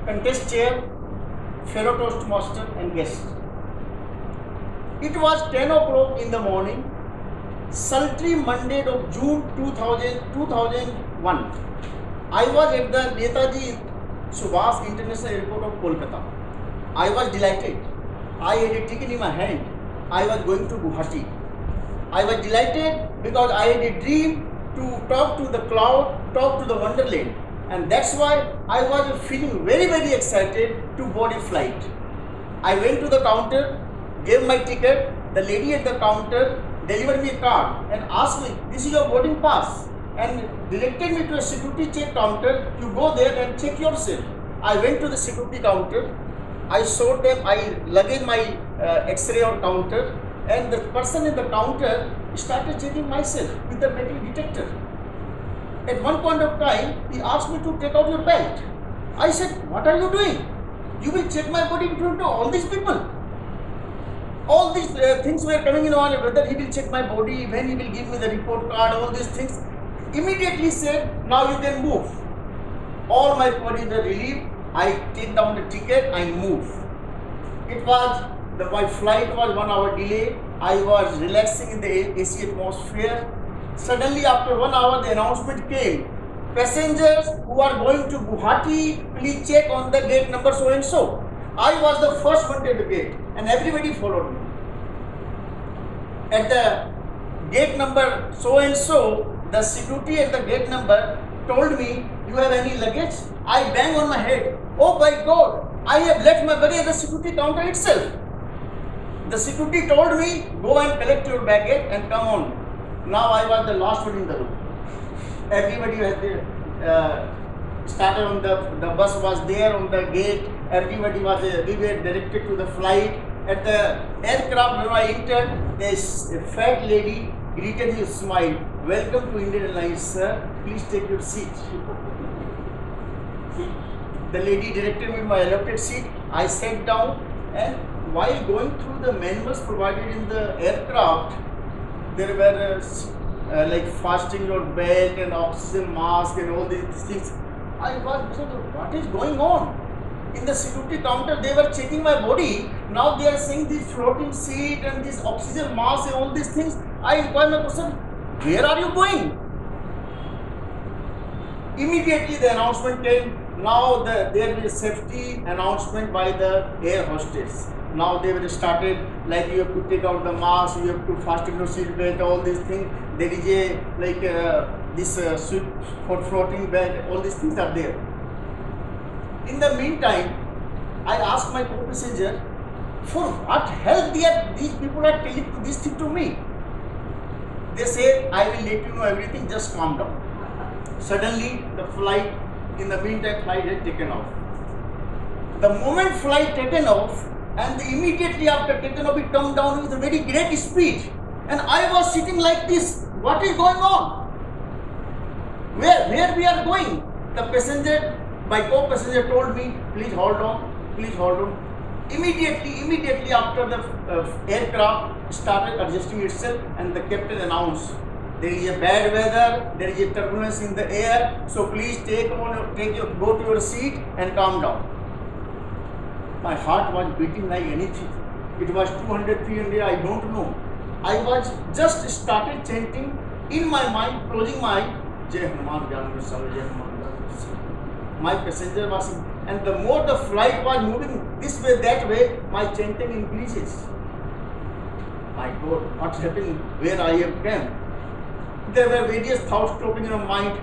contest chair, fellow Toastmaster and guest. It was 10 o'clock in the morning, sultry Monday of June 2001. I was at the Netaji Subhas International Airport of Kolkata. I was delighted. I had a ticket in my hand. I was going to Guwahati. I was delighted because I had a dream to talk to the cloud, talk to the wonderland. And that's why I was feeling very, very excited to board a flight. I went to the counter, gave my ticket. The lady at the counter delivered me a card and asked me, "This is your boarding pass," and directed me to a security check counter. You go there and check yourself. I went to the security counter. I showed them, I lugged my X-ray on counter, and the person in the counter started checking myself with the metal detector. At one point of time, he asked me to take out your belt. I said, "What are you doing? You will check my body in front of all these people." All these things were coming in on whether he will check my body, when he will give me the report card, all these things. Immediately said, "Now you can move." All my queries were relieved. I take down the ticket, I move. It was, my flight was 1 hour delay. I was relaxing in the AC atmosphere. Suddenly after 1 hour the announcement came, "Passengers who are going to Guwahati, please check on the gate number so and so." I was the first one at the gate and everybody followed me. At the gate number so and so, the security at the gate number told me, "You have any luggage?" I bang on my head. Oh my God, I have left my bag at the security counter itself. The security told me, "Go and collect your baggage and come on." Now I was the last one in the room. Everybody had started on the bus was there on the gate. Everybody was, we were directed to the flight. At the aircraft when I entered, this fat lady greeted me with a smile. "Welcome to Indian Airlines, sir. Please take your seat." The lady directed me to my allotted seat. I sat down, and while going through the manuals provided in the aircraft, there were like fastening your belt and oxygen mask and all these things. I was thinking, what is going on? In the security counter, they were checking my body. Now they are saying this floating seat and this oxygen mask and all these things. I inquired my person, "Where are you going?" Immediately the announcement came. Now there is a safety announcement by the air hostess. Now they were started, like you have to take out the mask, you have to fasten your seat belt, all these things. There is a like this suit for floating bag, all these things are there. In the meantime, I asked my co-passenger, for what hell these people are telling this thing to me? They say, "I will let you know everything, just calm down." Suddenly the flight, in the meantime flight had taken off. The moment flight taken off, and immediately after taken off, it come down with a very great speed. And I was sitting like this. What is going on? Where we are going? The passenger, my co-passenger told me, "Please hold on, please hold on." Immediately after the aircraft started adjusting itself, and the captain announced, "There is a bad weather, there is a turbulence in the air, so please go to your seat and calm down." My heart was beating like anything. It was 200, 300, I don't know. I was just started chanting in my mind, closing my eyes, "Jai Hanuman Jai Hanuman Jai Hanuman." My passenger was, and the more the flight was moving this way, that way, my chanting increases. My God, what's happening? Where I have come? There were various thoughts cropping in my mind.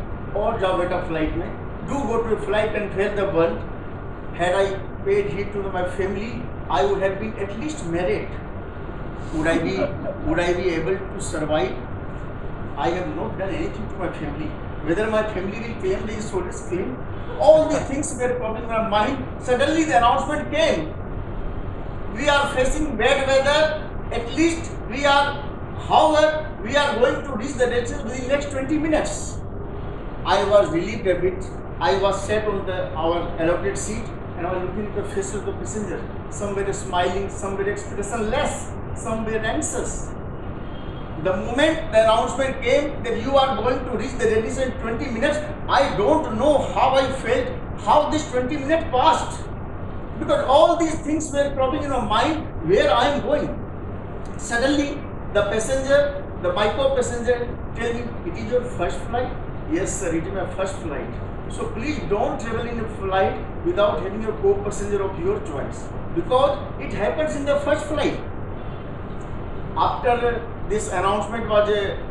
"और जाओ बेटा flight में, do go to a flight and face the world." Had I paid heed to my family, I would have been at least married. Would I be able to survive? I have not done anything to my family. Whether my family will claim these soldiers claim, all the things were cropping in my mind. Suddenly the announcement came. "We are facing bad weather. At least however, we are going to reach the destination within next 20 minutes. I was relieved a bit. I was sat on our allotted seat, and I was looking at the faces of the passenger. Some were smiling, some were expressionless, some were anxious. The moment the announcement came that you are going to reach the destination in 20 minutes, I don't know how I felt. how this 20 minutes passed, because all these things were cropping in my mind where I am going. Suddenly the passenger, my co-passenger tell me, it is your first flight? Yes sir, it is my first flight. So please don't travel in a flight without having a co-passenger of your choice, because it happens in the first flight. After this announcement was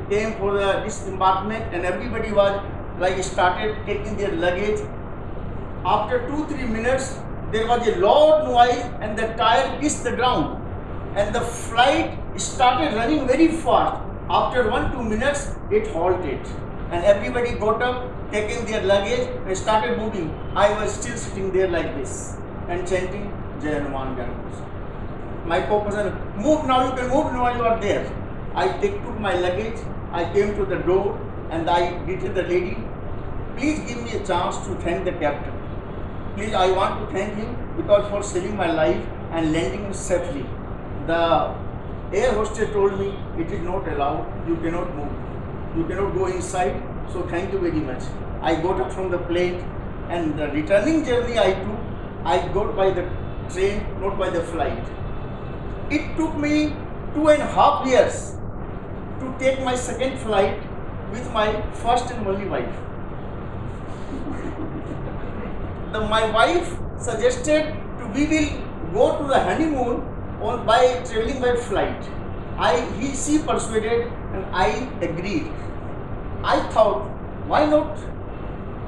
came for the disembarkation, and everybody was like started taking their luggage. After 2-3 minutes there was a loud noise and the tire kissed the ground, and the flight started running very fast. After 1-2 minutes it halted, and everybody got up, taking their luggage and started moving. I was still sitting there like this and chanting Jai Hanuman Ganesh. My co-passenger, move now, you can move now, you are there. I took my luggage, I came to the door and I greeted the lady. Please give me a chance to thank the captain. Please, I want to thank him because for saving my life and landing safely. The air hostess told me it is not allowed, you cannot move, you cannot go inside, so thank you very much. I got up from the plane, and the returning journey I got by the train, not by the flight. It took me 2.5 years to take my second flight with my first and only wife. My wife suggested we will go to the honeymoon by traveling by flight. She persuaded and I agreed. I thought, why not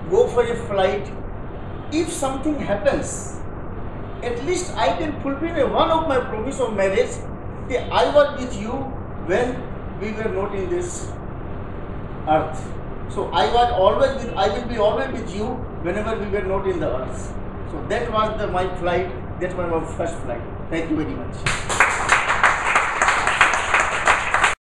go for a flight? If something happens, at least I can fulfill one of my promise of marriage. I was with you when we were not in this earth. So I will be always with you whenever we were not in the earth. So that was my flight. That was my first flight. Thank you very much.